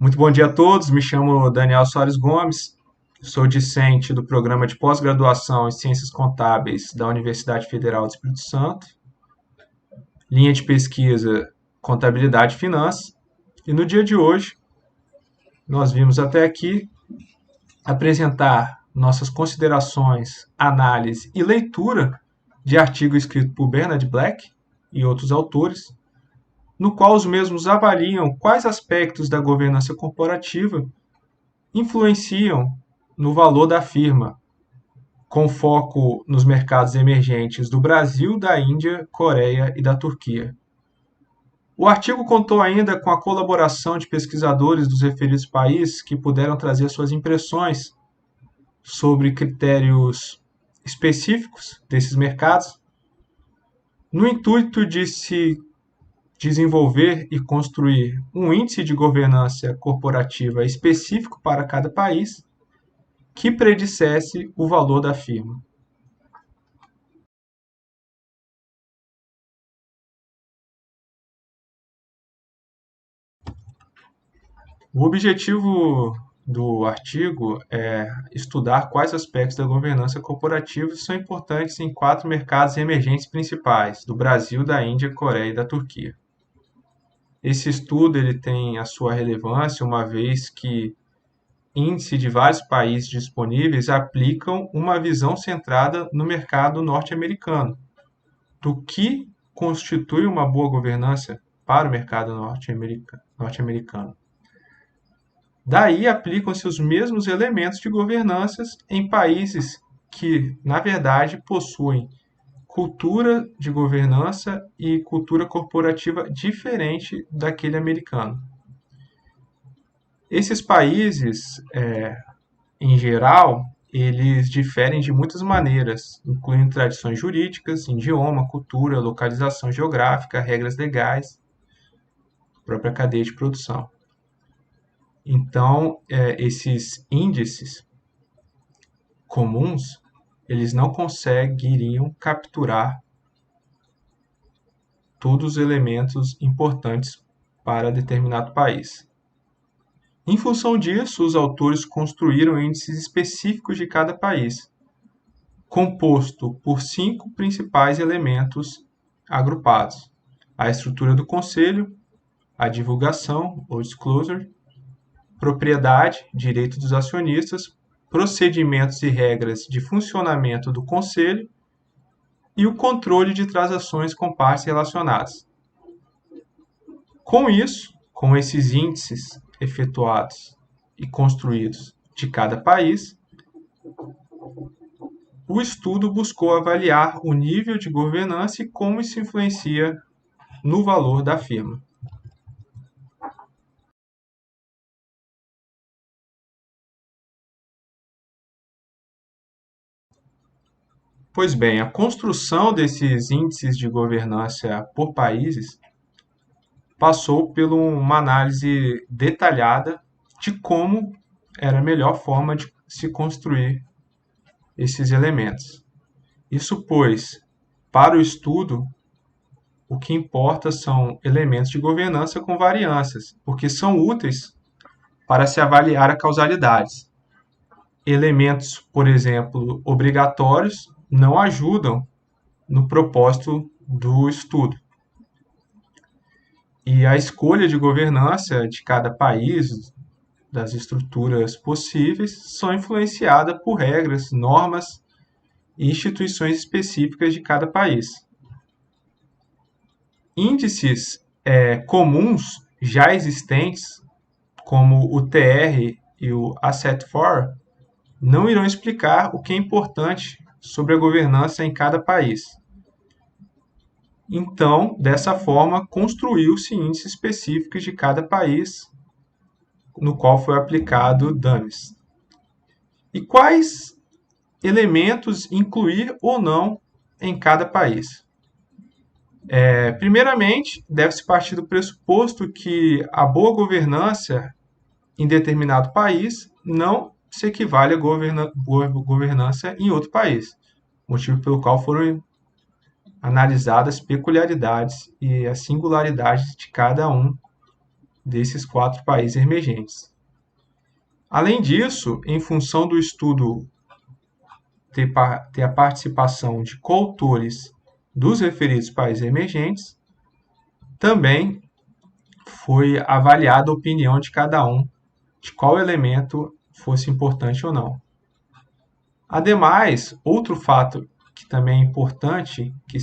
Muito bom dia a todos. Me chamo Daniel Soares Gomes, sou discente do programa de pós-graduação em Ciências Contábeis da Universidade Federal do Espírito Santo, linha de pesquisa Contabilidade e Finanças. E no dia de hoje, nós vimos até aqui apresentar nossas considerações, análise e leitura de artigo escrito por Bernard Black e outros autores, no qual os mesmos avaliam quais aspectos da governança corporativa influenciam no valor da firma, com foco nos mercados emergentes do Brasil, da Índia, Coreia e da Turquia. O artigo contou ainda com a colaboração de pesquisadores dos referidos países que puderam trazer suas impressões sobre critérios específicos desses mercados, no intuito de se desenvolver e construir um índice de governança corporativa específico para cada país que predissesse o valor da firma. O objetivo do artigo é estudar quais aspectos da governança corporativa são importantes em 4 mercados emergentes principais, do Brasil, da Índia, Coreia e da Turquia. Esse estudo ele tem a sua relevância, uma vez que índices de vários países disponíveis aplicam uma visão centrada no mercado norte-americano, do que constitui uma boa governança para o mercado norte-americano. Daí aplicam-se os mesmos elementos de governança em países que, na verdade, possuem cultura de governança e cultura corporativa diferente daquele americano. Esses países, em geral, eles diferem de muitas maneiras, incluindo tradições jurídicas, idioma, cultura, localização geográfica, regras legais, própria cadeia de produção. Então, esses índices comuns, eles não conseguiriam capturar todos os elementos importantes para determinado país. Em função disso, os autores construíram índices específicos de cada país, composto por 5 principais elementos agrupados: a estrutura do conselho, a divulgação ou disclosure, propriedade, direito dos acionistas, procedimentos e regras de funcionamento do conselho e o controle de transações com partes relacionadas. Com isso, com esses índices efetuados e construídos de cada país, o estudo buscou avaliar o nível de governança e como isso influencia no valor da firma. Pois bem, a construção desses índices de governança por países passou por uma análise detalhada de como era a melhor forma de se construir esses elementos. Isso pois, para o estudo, o que importa são elementos de governança com variâncias, porque são úteis para se avaliar a causalidade. Elementos, por exemplo, obrigatórios, não ajudam no propósito do estudo. E a escolha de governança de cada país, das estruturas possíveis, são influenciadas por regras, normas e instituições específicas de cada país. Índices comuns já existentes, como o TR e o Asset4, não irão explicar o que é importante sobre a governança em cada país. Então, dessa forma, construiu-se índices específicos de cada país, no qual foi aplicado dummies. E quais elementos incluir ou não em cada país? Primeiramente, deve-se partir do pressuposto que a boa governança em determinado país não se equivale a boa governança em outro país, motivo pelo qual foram analisadas as peculiaridades e as singularidades de cada um desses 4 países emergentes. Além disso, em função do estudo ter a participação de coautores dos referidos países emergentes, também foi avaliada a opinião de cada um de qual elemento fosse importante ou não. Ademais, outro fato que também é importante que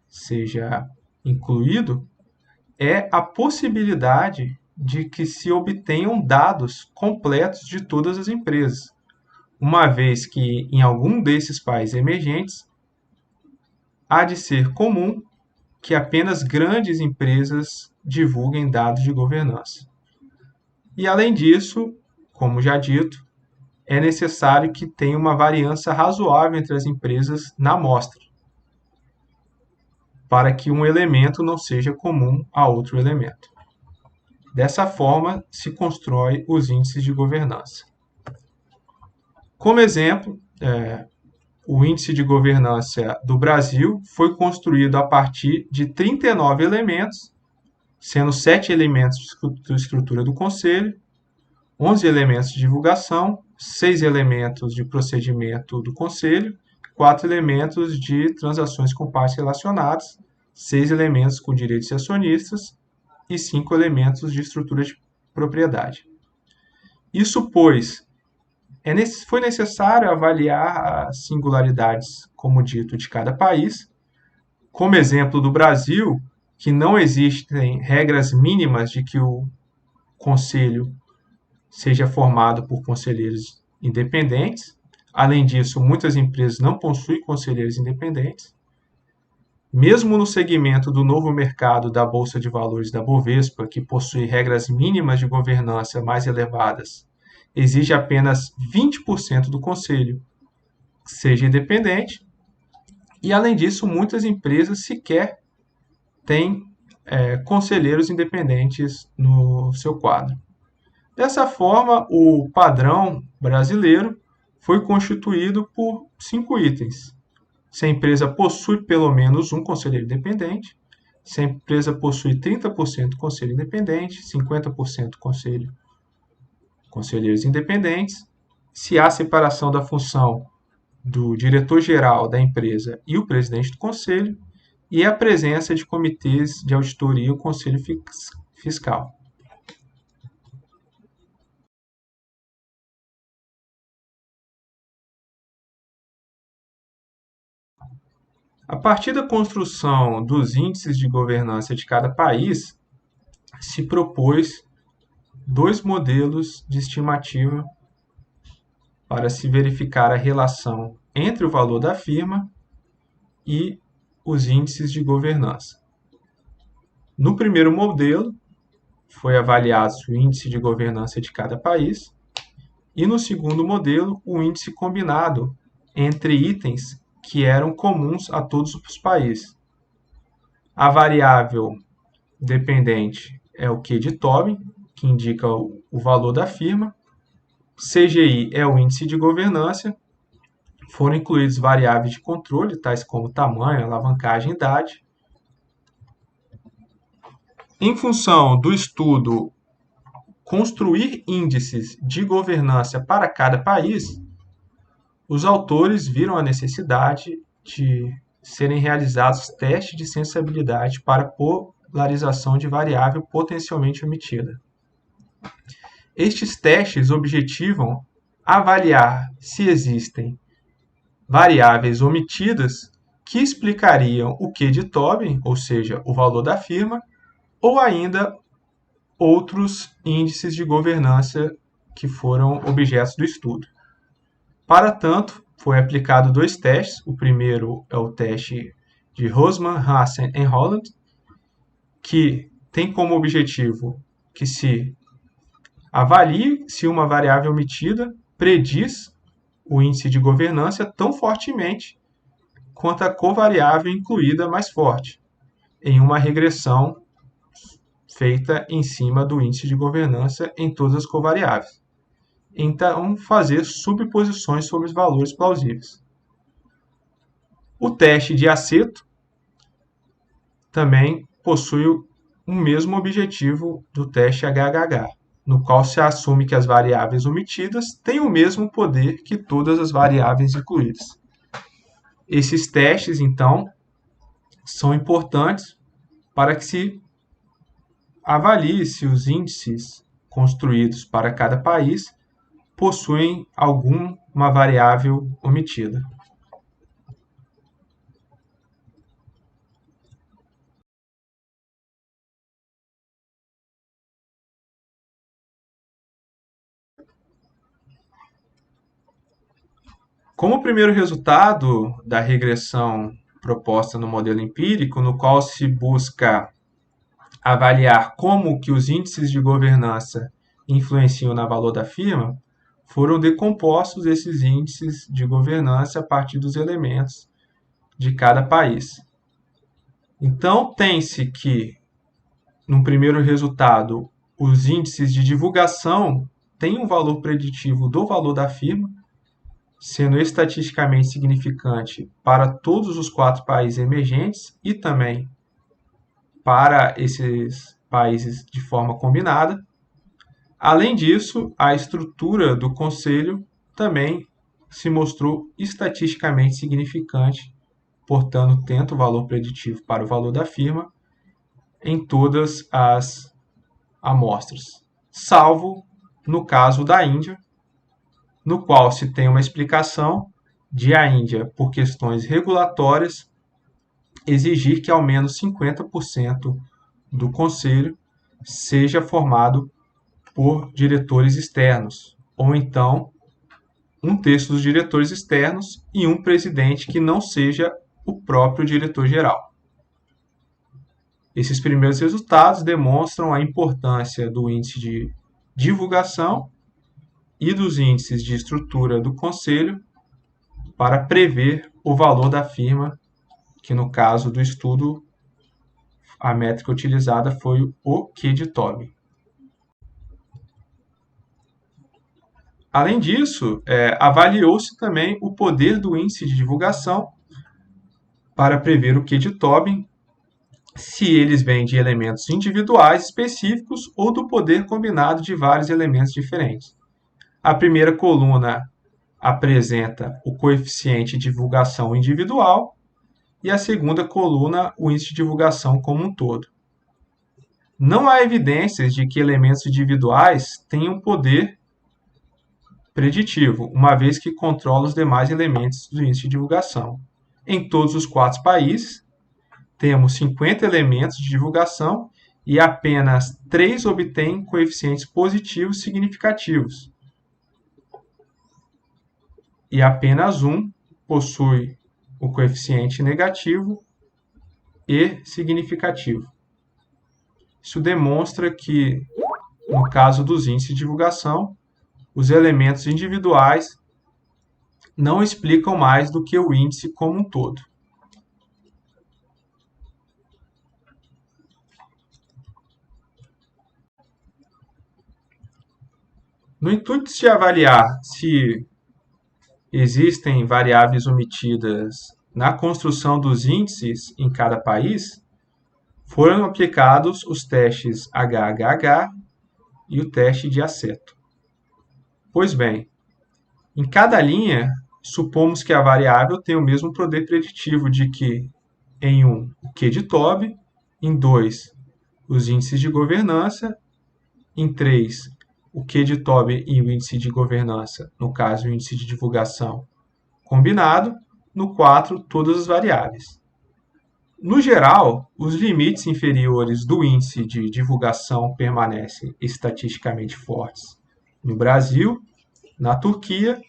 seja incluído é a possibilidade de que se obtenham dados completos de todas as empresas, uma vez que em algum desses países emergentes há de ser comum que apenas grandes empresas divulguem dados de governança. E além disso, como já dito, é necessário que tenha uma variância razoável entre as empresas na amostra, para que um elemento não seja comum a outro elemento. Dessa forma, se constrói os índices de governança. Como exemplo, o índice de governança do Brasil foi construído a partir de 39 elementos, sendo 7 elementos de estrutura do Conselho, 11 elementos de divulgação, 6 elementos de procedimento do Conselho, 4 elementos de transações com partes relacionadas, 6 elementos com direitos de acionistas e 5 elementos de estrutura de propriedade. Isso, pois, foi necessário avaliar as singularidades, como dito, de cada país. Como exemplo do Brasil, que não existem regras mínimas de que o Conselho seja formado por conselheiros independentes. Além disso, muitas empresas não possuem conselheiros independentes. Mesmo no segmento do novo mercado da Bolsa de Valores da Bovespa, que possui regras mínimas de governança mais elevadas, exige apenas 20% do conselho que seja independente. E, além disso, muitas empresas sequer têm conselheiros independentes no seu quadro. Dessa forma, o padrão brasileiro foi constituído por 5 itens. Se a empresa possui pelo menos um conselheiro independente, se a empresa possui 30% conselho independente, 50% conselheiros independentes, se há separação da função do diretor-geral da empresa e o presidente do conselho, e a presença de comitês de auditoria e o conselho fiscal. A partir da construção dos índices de governança de cada país, se propôs 2 modelos de estimativa para se verificar a relação entre o valor da firma e os índices de governança. No primeiro modelo, foi avaliado o índice de governança de cada país, e no segundo modelo, o índice combinado entre itens que eram comuns a todos os países. A variável dependente é o Q de Tobin, que indica o valor da firma. CGI é o índice de governança. Foram incluídos variáveis de controle, tais como tamanho, alavancagem e idade. Em função do estudo construir índices de governança para cada país, os autores viram a necessidade de serem realizados testes de sensibilidade para polarização de variável potencialmente omitida. Estes testes objetivam avaliar se existem variáveis omitidas que explicariam o Q de Tobin, ou seja, o valor da firma, ou ainda outros índices de governança que foram objetos do estudo. Para tanto, foi aplicado 2 testes. O primeiro é o teste de Rosman, Hassen e Holland, que tem como objetivo que se avalie se uma variável omitida prediz o índice de governança tão fortemente quanto a covariável incluída mais forte, em uma regressão feita em cima do índice de governança em todas as covariáveis. Então, fazer subposições sobre os valores plausíveis. O teste de Aceto também possui o mesmo objetivo do teste HHH, no qual se assume que as variáveis omitidas têm o mesmo poder que todas as variáveis incluídas. Esses testes, então, são importantes para que se avalie se os índices construídos para cada país possuem alguma variável omitida. Como primeiro resultado da regressão proposta no modelo empírico, no qual se busca avaliar como que os índices de governança influenciam no valor da firma, foram decompostos esses índices de governança a partir dos elementos de cada país. Então, tem-se que, no primeiro resultado, os índices de divulgação têm um valor preditivo do valor da firma, sendo estatisticamente significante para todos os 4 países emergentes e também para esses países de forma combinada. Além disso, a estrutura do conselho também se mostrou estatisticamente significante, portanto, tendo valor preditivo para o valor da firma em todas as amostras, salvo no caso da Índia, no qual se tem uma explicação de a Índia, por questões regulatórias, exigir que ao menos 50% do conselho seja formado por diretores externos, ou então 1/3 dos diretores externos e um presidente que não seja o próprio diretor-geral. Esses primeiros resultados demonstram a importância do índice de divulgação e dos índices de estrutura do conselho para prever o valor da firma, que no caso do estudo, a métrica utilizada foi o Q de Tobin. Além disso, avaliou-se também o poder do índice de divulgação para prever o Q de Tobin, se eles vêm de elementos individuais específicos ou do poder combinado de vários elementos diferentes. A primeira coluna apresenta o coeficiente de divulgação individual e a segunda coluna o índice de divulgação como um todo. Não há evidências de que elementos individuais tenham poder preditivo, uma vez que controla os demais elementos do índice de divulgação. Em todos os 4 países, temos 50 elementos de divulgação e apenas 3 obtêm coeficientes positivos significativos. E apenas um possui o coeficiente negativo e significativo. Isso demonstra que, no caso dos índices de divulgação, os elementos individuais não explicam mais do que o índice como um todo. No intuito de avaliar se existem variáveis omitidas na construção dos índices em cada país, foram aplicados os testes HHH e o teste de Aceto. Pois bem, em cada linha, supomos que a variável tem o mesmo poder preditivo de que, em 1, o Q de Tobin, em 2, os índices de governança, em 3, o Q de Tobin e o índice de governança, no caso, o índice de divulgação combinado, no 4, todas as variáveis. No geral, os limites inferiores do índice de divulgação permanecem estatisticamente fortes no Brasil, na Turquia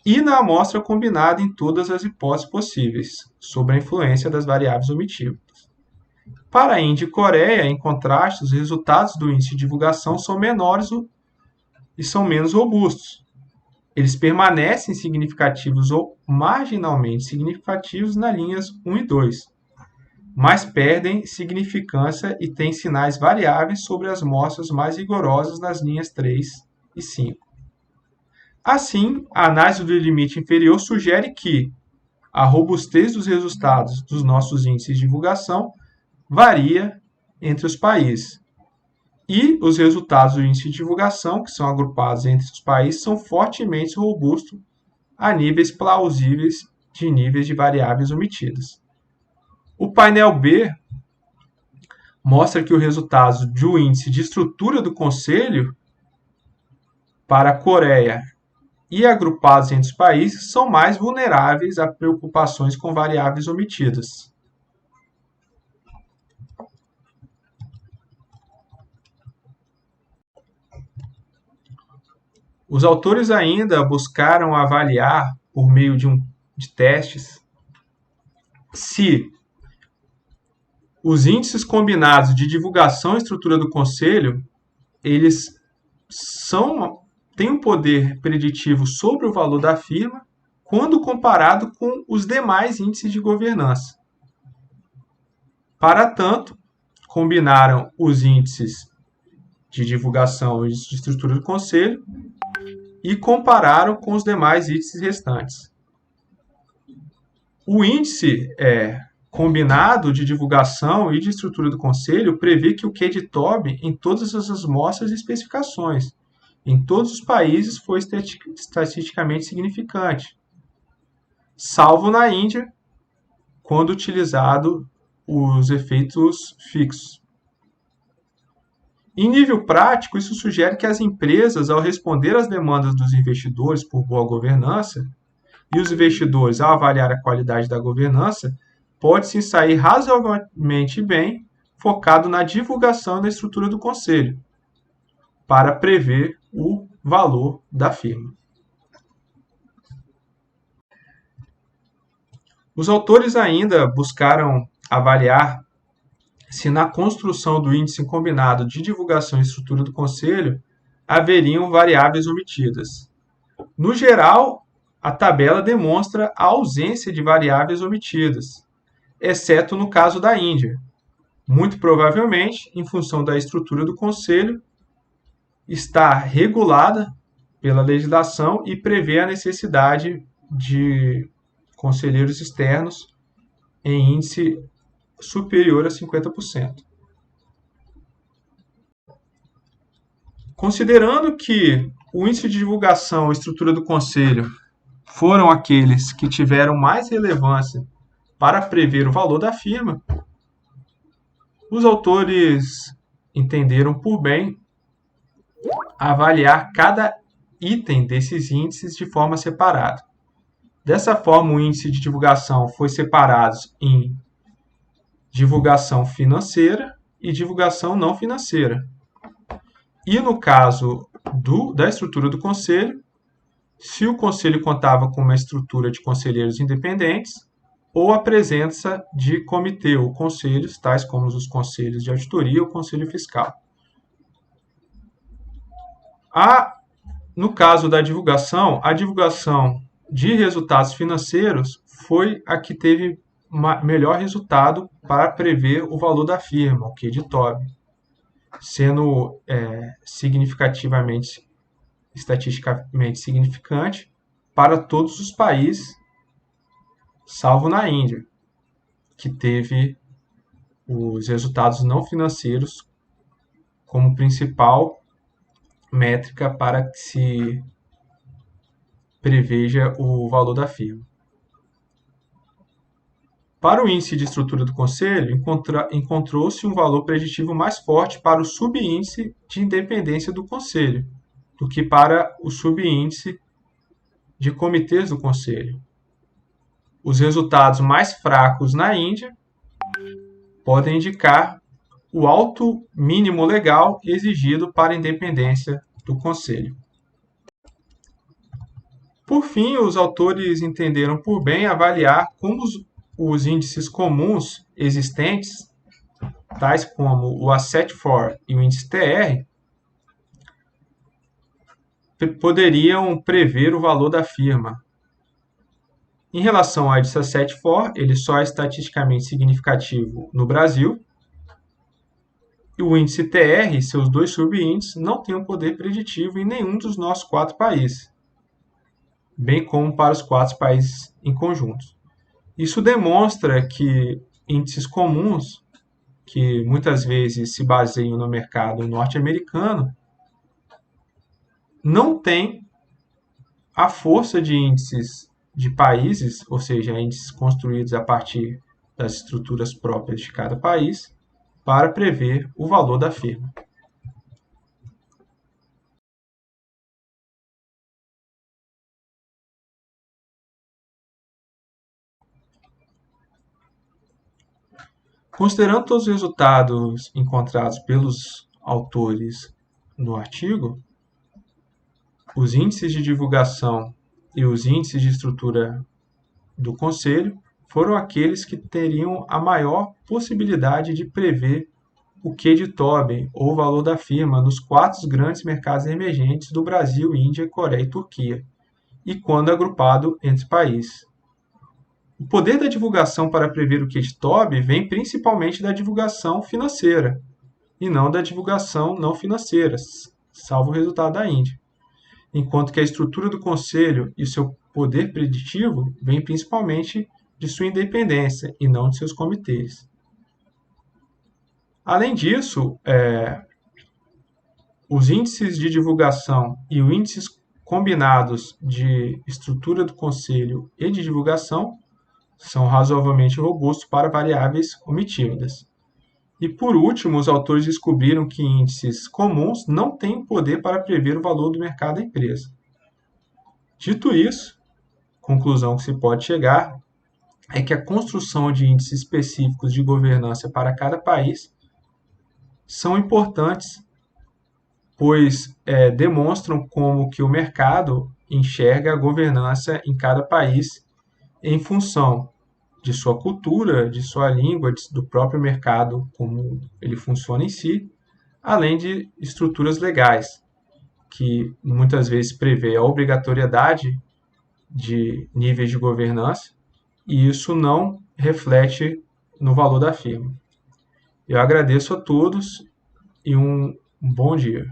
e na amostra combinada em todas as hipóteses possíveis sobre a influência das variáveis omitidas. Para a Índia e Coreia, em contraste, os resultados do índice de divulgação são menores e são menos robustos. Eles permanecem significativos ou marginalmente significativos nas linhas 1 e 2, mas perdem significância e têm sinais variáveis sobre as mostras mais rigorosas nas linhas 3 e 5. Assim, a análise do limite inferior sugere que a robustez dos resultados dos nossos índices de divulgação varia entre os países. E os resultados do índice de divulgação, que são agrupados entre os países, são fortemente robustos a níveis plausíveis de níveis de variáveis omitidas. O painel B mostra que o resultado do índice de estrutura do Conselho para a Coreia e agrupados entre os países são mais vulneráveis a preocupações com variáveis omitidas. Os autores ainda buscaram avaliar, por meio de testes, se os índices combinados de divulgação e estrutura do Conselho, eles têm um poder preditivo sobre o valor da firma quando comparado com os demais índices de governança. Para tanto, combinaram os índices de divulgação e de estrutura do Conselho e compararam com os demais índices restantes. O índice combinado de divulgação e de estrutura do Conselho prevê que o Q de Tobin em todas as amostras e especificações, em todos os países, foi estatisticamente significante, salvo na Índia, quando utilizado os efeitos fixos. Em nível prático, isso sugere que as empresas, ao responder às demandas dos investidores por boa governança, e os investidores, ao avaliar a qualidade da governança, pode-se sair razoavelmente bem focado na divulgação e na estrutura do Conselho, para prever o valor da firma. Os autores ainda buscaram avaliar se na construção do índice combinado de divulgação e estrutura do Conselho haveriam variáveis omitidas. No geral, a tabela demonstra a ausência de variáveis omitidas, exceto no caso da Índia. Muito provavelmente, em função da estrutura do Conselho, está regulada pela legislação e prevê a necessidade de conselheiros externos em índice superior a 50%. Considerando que o índice de divulgação e estrutura do Conselho foram aqueles que tiveram mais relevância para prever o valor da firma, os autores entenderam por bem avaliar cada item desses índices de forma separada. Dessa forma, o índice de divulgação foi separado em divulgação financeira e divulgação não financeira. E no caso da estrutura do Conselho, se o Conselho contava com uma estrutura de conselheiros independentes ou a presença de comitê ou conselhos, tais como os conselhos de auditoria ou conselho fiscal. No caso da divulgação, a divulgação de resultados financeiros foi a que teve melhor resultado para prever o valor da firma, o Q de Tobin, sendo estatisticamente significante para todos os países, salvo na Índia, que teve os resultados não financeiros como principal métrica para que se preveja o valor da firma. Para o índice de estrutura do Conselho, encontrou-se um valor preditivo mais forte para o subíndice de independência do Conselho do que para o subíndice de comitês do Conselho. Os resultados mais fracos na Índia podem indicar o alto mínimo legal exigido para a independência do Conselho. Por fim, os autores entenderam por bem avaliar como os índices comuns existentes, tais como o Asset For e o índice TR, poderiam prever o valor da firma. Em relação ao índice Asset For, ele só é estatisticamente significativo no Brasil, e o índice TR e seus dois subíndices não têm um poder preditivo em nenhum dos nossos 4 países, bem como para os 4 países em conjunto. Isso demonstra que índices comuns que muitas vezes se baseiam no mercado norte-americano, não tem a força de índices de países, ou seja, índices construídos a partir das estruturas próprias de cada país, para prever o valor da firma. Considerando todos os resultados encontrados pelos autores no artigo, os índices de divulgação e os índices de estrutura do Conselho foram aqueles que teriam a maior possibilidade de prever o Q de Tobin, ou valor da firma, nos 4 grandes mercados emergentes do Brasil, Índia, Coreia e Turquia, e quando agrupado entre países. O poder da divulgação para prever o Q de Tobin vem principalmente da divulgação financeira, e não da divulgação não financeira, salvo o resultado da Índia. Enquanto que a estrutura do Conselho e o seu poder preditivo vem principalmente de sua independência e não de seus comitês. Além disso, os índices de divulgação e os índices combinados de estrutura do Conselho e de divulgação são razoavelmente robustos para variáveis omitidas. E, por último, os autores descobriram que índices comuns não têm poder para prever o valor do mercado da empresa. Dito isso, a conclusão que se pode chegar é que a construção de índices específicos de governança para cada país são importantes, pois demonstram como que o mercado enxerga a governança em cada país em função de sua cultura, de sua língua, do próprio mercado, como ele funciona em si, além de estruturas legais, que muitas vezes prevê a obrigatoriedade de níveis de governança, e isso não reflete no valor da firma. Eu agradeço a todos e um bom dia.